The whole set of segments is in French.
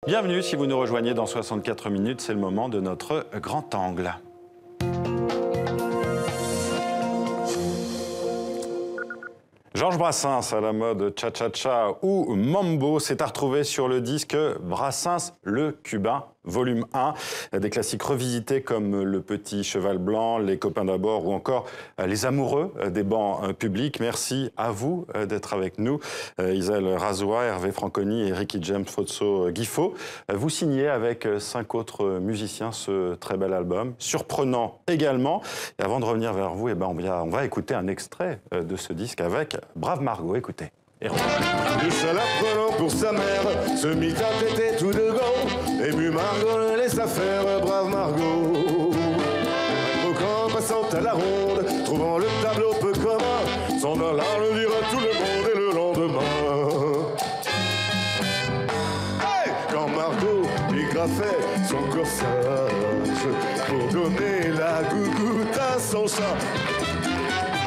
Bienvenue si vous nous rejoignez dans 64 minutes, c'est le moment de notre grand angle. Georges Brassens à la mode cha-cha-cha ou mambo, c'est à retrouver sur le disque Brassens le Cubain, volume 1. Des classiques revisités comme Le Petit Cheval Blanc, Les Copains d'abord ou encore Les Amoureux des bancs publics. Merci à vous d'être avec nous. Isel Razoua, Hervé Franconi et Ricky James Fotso-Guifo. Vous signez avec 5 autres musiciens ce très bel album, surprenant également. Et avant de revenir vers vous, on va écouter un extrait de ce disque avec Brave Margot. Écoutez. Le seul apprenant pour sa mère se mit à péter tout de go. Et puis Margot le laissa faire, brave Margot. Quand passant à la ronde, trouvant le tableau peu commun, s'en allant le dire à tout le monde et le lendemain. Hey, quand Margot dégrafait son corsage pour donner la gougoute à son chat,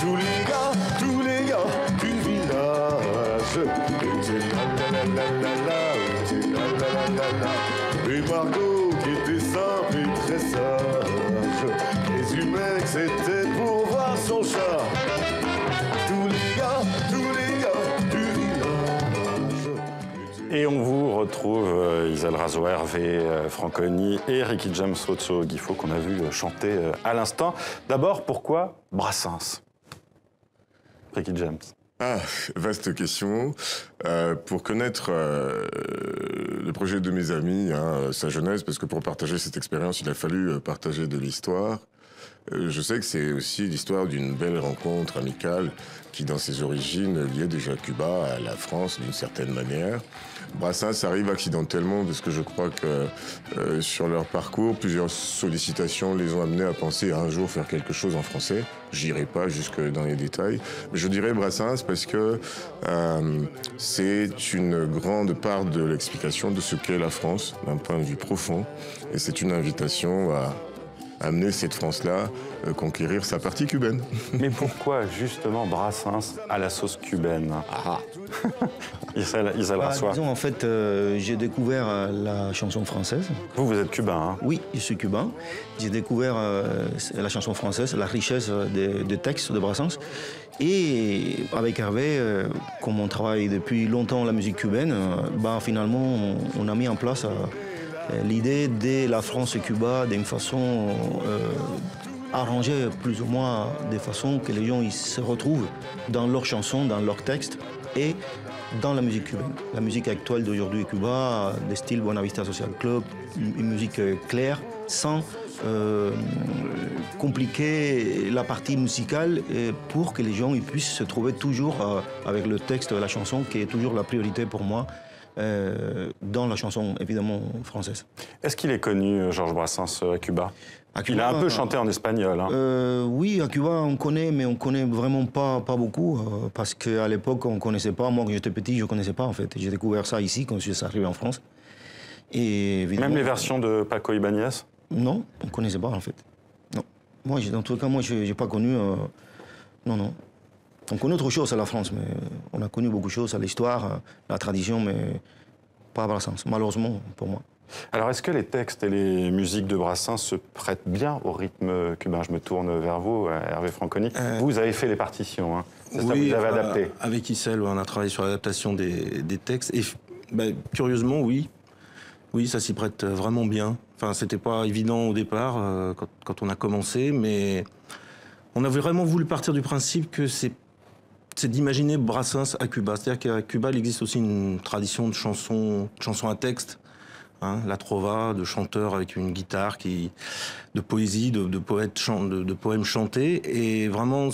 tous les gars du village étaient la. Et Margot qui était simple et très sage, les humains c'était pour voir son chat. Tous les gars du village. Et on vous retrouve, Isel Razoua, Hervé Franconi et Ricky James Fotso-Guifo qu'on a vu chanter à l'instant. D'abord, pourquoi Brassens? Ricky James. Ah, vaste question. Pour connaître le projet de mes amis, sa jeunesse, parce que pour partager cette expérience, il a fallu partager de l'histoire. Je sais que c'est aussi l'histoire d'une belle rencontre amicale qui, dans ses origines, liait déjà Cuba à la France d'une certaine manière. Brassens arrive accidentellement parce que je crois que sur leur parcours, plusieurs sollicitations les ont amenés à penser à un jour faire quelque chose en français. J'irai pas jusque dans les détails, mais je dirais Brassens parce que c'est une grande part de l'explication de ce qu'est la France d'un point de vue profond, et c'est une invitation à amener cette France-là conquérir sa partie cubaine. Mais pourquoi justement Brassens à la sauce cubaine? Isel Razoua. Disons, en fait, j'ai découvert la chanson française. Vous êtes cubain, hein? Oui, je suis cubain. J'ai découvert la chanson française, la richesse des textes de Brassens. Et avec Hervé, comme on travaille depuis longtemps la musique cubaine, finalement, on a mis en place l'idée de la France et Cuba d'une façon arrangée plus ou moins de façon que les gens ils se retrouvent dans leurs chansons, dans leurs textes et dans la musique cubaine. La musique actuelle d'aujourd'hui Cuba, des styles Buenavista Social Club, une musique claire, sans compliquer la partie musicale pour que les gens ils puissent se trouver toujours avec le texte de la chanson qui est toujours la priorité pour moi. Dans la chanson, évidemment, française. Est-ce qu'il est connu, Georges Brassens, à Cuba? Il a un peu chanté en espagnol. Oui, à Cuba, on connaît, mais on connaît vraiment pas beaucoup, parce qu'à l'époque, on connaissait pas. Moi, quand j'étais petit, je connaissais pas, en fait. J'ai découvert ça ici, quand je suis arrivé en France. Et même les versions de Paco Ibáñez? Non, on connaissait pas, en fait. Non. Moi, en tout cas, moi, j'ai pas connu... Non. On connaît autre chose à la France, mais on a connu beaucoup de choses à l'histoire, la tradition, mais pas à Brassens, malheureusement pour moi. Alors, est-ce que les textes et les musiques de Brassens se prêtent bien au rythme cubain? Je me tourne vers vous, Hervé Franconi. Vous avez fait les partitions, hein. Oui, vous avez adapté. Avec Isel, on a travaillé sur l'adaptation des textes. Et curieusement, oui. Oui, ça s'y prête vraiment bien. Enfin, c'était pas évident au départ, quand on a commencé, mais on avait vraiment voulu partir du principe que c'est d'imaginer Brassens à Cuba. C'est-à-dire qu'à Cuba, il existe aussi une tradition de chansons à texte, la trova, de chanteurs avec une guitare, de poésie, de poèmes chantés. Et vraiment,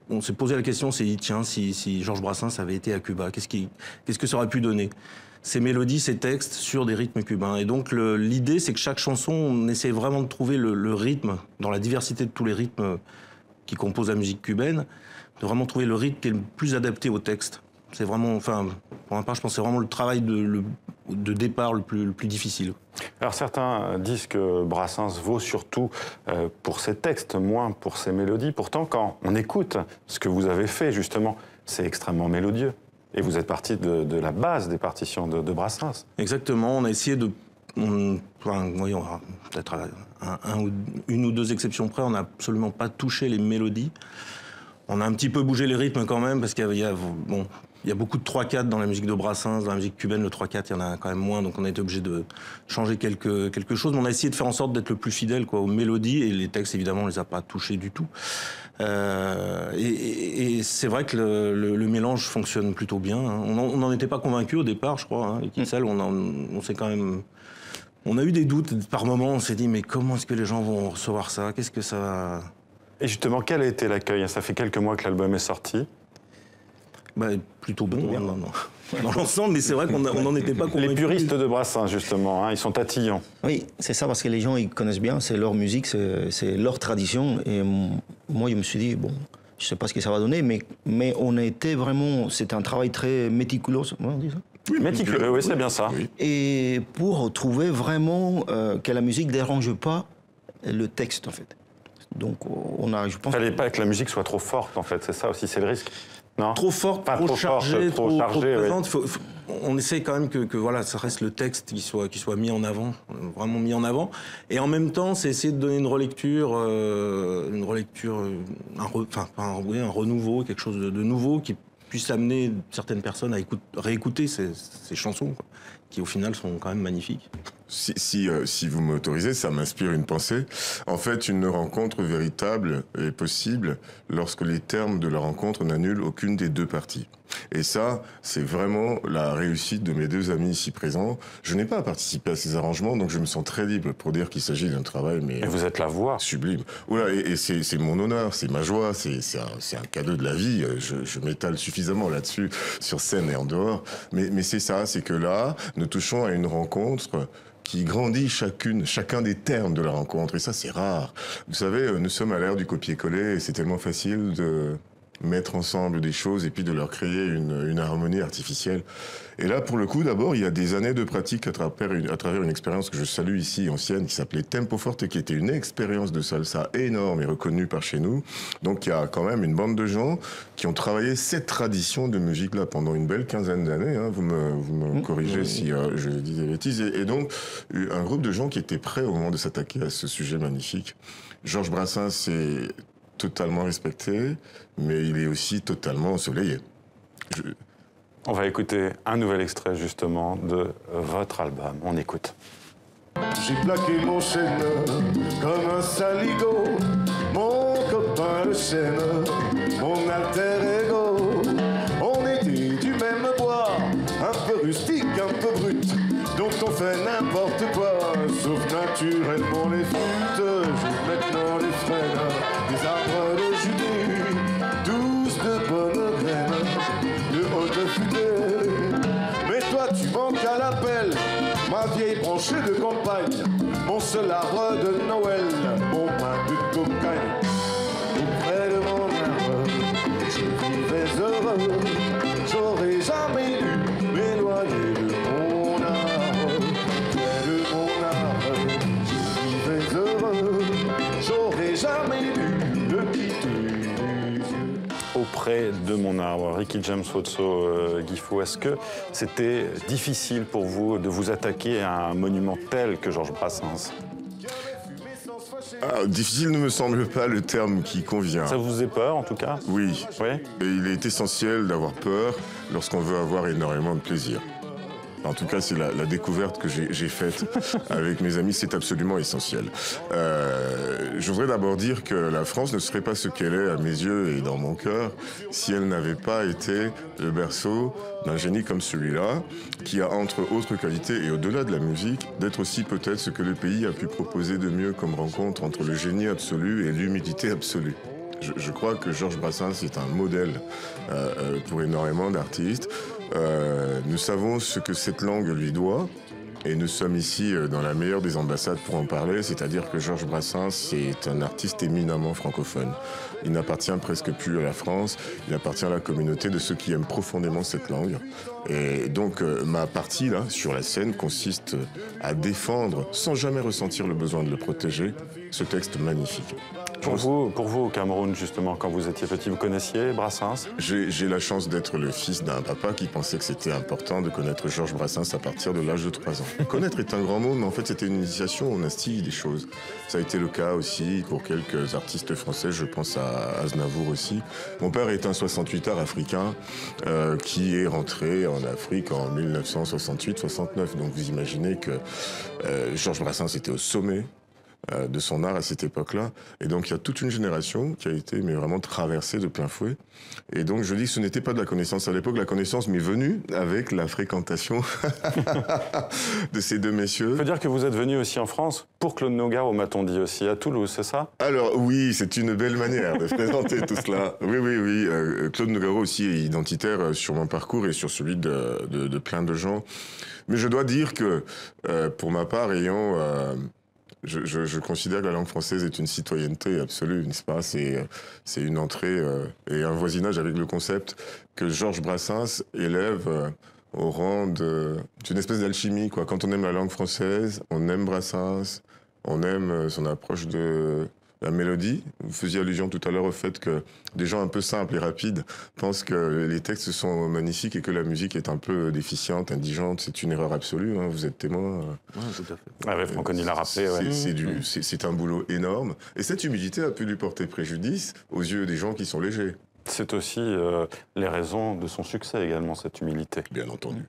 on s'est posé la question, on s'est dit, tiens, si Georges Brassens avait été à Cuba, qu'est-ce que ça aurait pu donner? Ces mélodies, ces textes sur des rythmes cubains. Et donc, l'idée, c'est que chaque chanson, on essaie vraiment de trouver le rythme, dans la diversité de tous les rythmes qui composent la musique cubaine, de vraiment trouver le rythme qui est le plus adapté au texte. C'est vraiment, enfin, pour ma part, je pense que c'est vraiment le travail de départ le plus difficile. Alors certains disent que Brassens vaut surtout pour ses textes, moins pour ses mélodies. Pourtant, quand on écoute ce que vous avez fait, justement, c'est extrêmement mélodieux. Et vous êtes parti de la base des partitions de Brassens. Exactement, on a essayé de... oui, on aura peut-être une ou deux exceptions près, on n'a absolument pas touché les mélodies. On a un petit peu bougé les rythmes quand même, parce qu'il y a beaucoup de 3/4 dans la musique de Brassens, dans la musique cubaine, le 3/4, il y en a quand même moins, donc on a été obligé de changer quelque chose. Mais on a essayé de faire en sorte d'être le plus fidèle aux mélodies, et les textes, évidemment, on les a pas touchés du tout. Et c'est vrai que le mélange fonctionne plutôt bien. Hein. On n'en était pas convaincus au départ, je crois. Hein. Et Kinsel, on s'est quand même... On a eu des doutes par moments, on s'est dit, mais comment est-ce que les gens vont recevoir ça? Qu'est-ce que ça va... Et justement, quel a été l'accueil? Ça fait quelques mois que l'album est sorti. Plutôt bon, dans l'ensemble, mais c'est vrai qu'on n'en était pas convaincus. Les puristes de Brassens, justement, hein, ils sont tatillons. Oui, c'est ça, parce que les gens, ils connaissent bien, c'est leur musique, c'est leur tradition. Et moi, je me suis dit, bon, je ne sais pas ce que ça va donner, mais on a été vraiment... C'était un travail très méticuleux, on dit ça? Oui, méticuleux, oui, c'est bien ça. Oui. Et pour trouver vraiment que la musique ne dérange pas le texte, en fait. Donc, on a, je pense... Il ne fallait pas que la musique soit trop forte, en fait, c'est ça aussi, c'est le risque. Non. Trop forte, pas trop chargée, trop présente. Oui. On essaie quand même que voilà, ça reste le texte qui soit mis en avant, vraiment mis en avant. Et en même temps, c'est essayer de donner une relecture, un renouveau, quelque chose de nouveau qui puisse amener certaines personnes à réécouter ces chansons, quoi, qui au final sont quand même magnifiques. Si vous m'autorisez, ça m'inspire une pensée. En fait, une rencontre véritable est possible lorsque les termes de la rencontre n'annulent aucune des deux parties. Et ça, c'est vraiment la réussite de mes deux amis ici présents. Je n'ai pas participé à ces arrangements, donc je me sens très libre pour dire qu'il s'agit d'un travail, mais et vous êtes la voix sublime. Oula, et c'est mon honneur, c'est ma joie, c'est un cadeau de la vie. Je m'étale suffisamment là-dessus, sur scène et en dehors. Mais c'est ça, c'est que là, nous touchons à une rencontre qui grandit chacun des termes de la rencontre. Et ça, c'est rare. Vous savez, nous sommes à l'ère du copier-coller et c'est tellement facile de mettre ensemble des choses et puis de leur créer une harmonie artificielle. Et là, pour le coup, d'abord, il y a des années de pratique à travers une expérience que je salue ici, ancienne, qui s'appelait Tempo Forte, qui était une expérience de salsa énorme et reconnue par chez nous. Donc, il y a quand même une bande de gens qui ont travaillé cette tradition de musique-là pendant une belle quinzaine d'années. Hein. Vous me corrigez si je dis des bêtises. Et donc, un groupe de gens qui étaient prêts au moment de s'attaquer à ce sujet magnifique. Georges Brassens, c'est totalement respecté, mais il est aussi totalement ensoleillé. On va écouter un nouvel extrait justement de votre album. On écoute. J'ai plaqué mon chêne comme un saligo, mon copain le chêne, mon alter ego. On était du même bois, un peu rustique, un peu brut, dont on fait n'importe quoi, sauf naturellement les flûtes. Joue maintenant les frênes, des arbres de Judée, tous de bonnes graines, de haute futée. Mais toi tu manques à l'appel, ma vieille branchée de campagne, mon seul arbre de Noël, mon pain de cocagne. Auprès de mon arbre, je vivais heureux, j'aurais jamais dû m'éloigner de mon arbre. Près de mon arbre, je vivais heureux, j'aurais jamais dû le quitter. Auprès de mon arbre. Ricky James Wotso, Guifou, est-ce que c'était difficile pour vous de vous attaquer à un monument tel que Georges Brassens? Difficile ne me semble pas le terme qui convient. Ça vous faisait peur en tout cas? Oui. Oui. Et il est essentiel d'avoir peur lorsqu'on veut avoir énormément de plaisir. En tout cas, c'est la découverte que j'ai faite avec mes amis, c'est absolument essentiel. Je voudrais d'abord dire que la France ne serait pas ce qu'elle est à mes yeux et dans mon cœur si elle n'avait pas été le berceau d'un génie comme celui-là, qui a entre autres qualités et au-delà de la musique, d'être aussi peut-être ce que le pays a pu proposer de mieux comme rencontre entre le génie absolu et l'humilité absolue. Je crois que Georges Brassens est un modèle pour énormément d'artistes. Nous savons ce que cette langue lui doit et nous sommes ici dans la meilleure des ambassades pour en parler, c'est-à-dire que Georges Brassens est un artiste éminemment francophone. Il n'appartient presque plus à la France, il appartient à la communauté de ceux qui aiment profondément cette langue. Et donc ma partie là, sur la scène, consiste à défendre, sans jamais ressentir le besoin de le protéger, ce texte magnifique. Pour vous, au Cameroun, justement, quand vous étiez petit, vous connaissiez Brassens? J'ai la chance d'être le fils d'un papa qui pensait que c'était important de connaître Georges Brassens à partir de l'âge de 3 ans. Connaître est un grand mot, mais en fait c'était une initiation, on instille des choses. Ça a été le cas aussi pour quelques artistes français, je pense à Aznavour aussi. Mon père est un 68ard africain qui est rentré en Afrique en 1968-69. Donc vous imaginez que Georges Brassens était au sommet de son art à cette époque-là. Et donc, il y a toute une génération qui a été vraiment traversée de plein fouet. Et donc, je dis que ce n'était pas de la connaissance à l'époque. La connaissance m'est venue avec la fréquentation de ces deux messieurs. Il faut dire que vous êtes venu aussi en France pour Claude Nougaro, m'a-t-on dit aussi, à Toulouse, c'est ça? Alors, oui, c'est une belle manière de présenter tout cela. Oui. Claude Nougaro aussi est identitaire sur mon parcours et sur celui de plein de gens. Mais je dois dire que, pour ma part, je considère que la langue française est une citoyenneté absolue, n'est-ce pas? C'est une entrée et un voisinage avec le concept que Georges Brassens élève au rang d'une espèce d'alchimie, quoi. Quand on aime la langue française, on aime Brassens, on aime son approche de la mélodie. Vous faisiez allusion tout à l'heure au fait que des gens un peu simples et rapides pensent que les textes sont magnifiques et que la musique est un peu déficiente, indigente. C'est une erreur absolue, hein, vous êtes témoin. Oui, tout à fait. Ah ouais, Franconi l'a rappelé. Ouais. C'est un boulot énorme. Et cette humilité a pu lui porter préjudice aux yeux des gens qui sont légers. C'est aussi les raisons de son succès également, cette humilité. Bien entendu.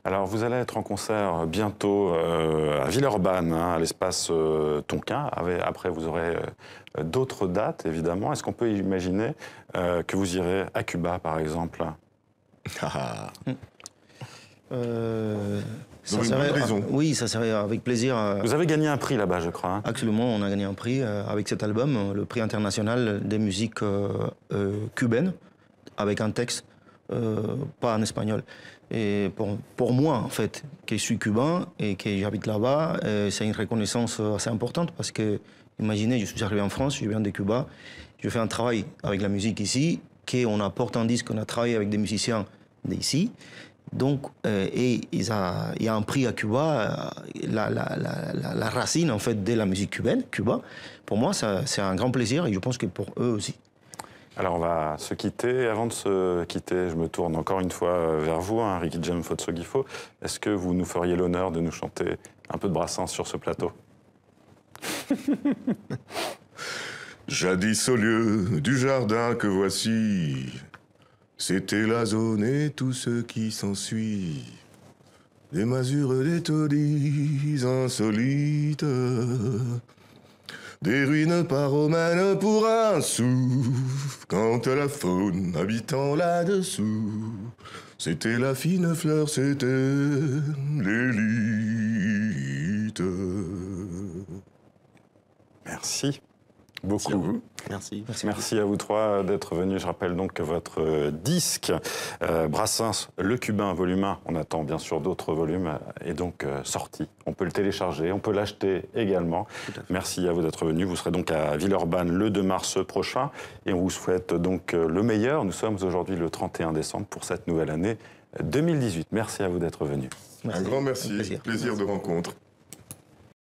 Alors, vous allez être en concert bientôt à Villeurbanne, hein, à l'espace Tonkin. Après, vous aurez d'autres dates, évidemment. Est-ce qu'on peut imaginer que vous irez à Cuba, par exemple? Ça Une serait, bonne raison. oui, ça serait avec plaisir. Vous avez gagné un prix là-bas, je crois. Hein. Absolument, on a gagné un prix avec cet album, le prix international des musiques cubaines, avec un texte pas en espagnol. Et pour moi, en fait, qui suis cubain et que j'habite là-bas, c'est une reconnaissance assez importante parce que, imaginez, je suis arrivé en France, je viens de Cuba, je fais un travail avec la musique ici, qu'on apporte un disque, on a travaillé avec des musiciens d'ici. Donc, et il y a un prix à Cuba, la racine, en fait, de la musique cubaine, Cuba. Pour moi, c'est un grand plaisir et je pense que pour eux aussi. Alors, on va se quitter. Avant de se quitter, je me tourne encore une fois vers vous, hein, Ricky Jem Fotsogifo. Est-ce que vous nous feriez l'honneur de nous chanter un peu de Brassens sur ce plateau? Jadis au lieu du jardin que voici, c'était la zone et tout ce qui s'ensuit. Des masures, des taudis insolites, des ruines pas romaines pour un sou. Quant à la faune habitant là-dessous, c'était la fine fleur, c'était l'élite. Merci beaucoup. Merci. Merci à vous trois d'être venus. Je rappelle donc que votre disque, Brassens, Le Cubain, volume 1, on attend bien sûr d'autres volumes, est donc sorti. On peut le télécharger, on peut l'acheter également. Merci à vous d'être venus. Vous serez donc à Villeurbanne le 2 mars prochain et on vous souhaite donc le meilleur. Nous sommes aujourd'hui le 31 décembre pour cette nouvelle année 2018. Merci à vous d'être venus. Un grand merci. Plaisir de rencontre.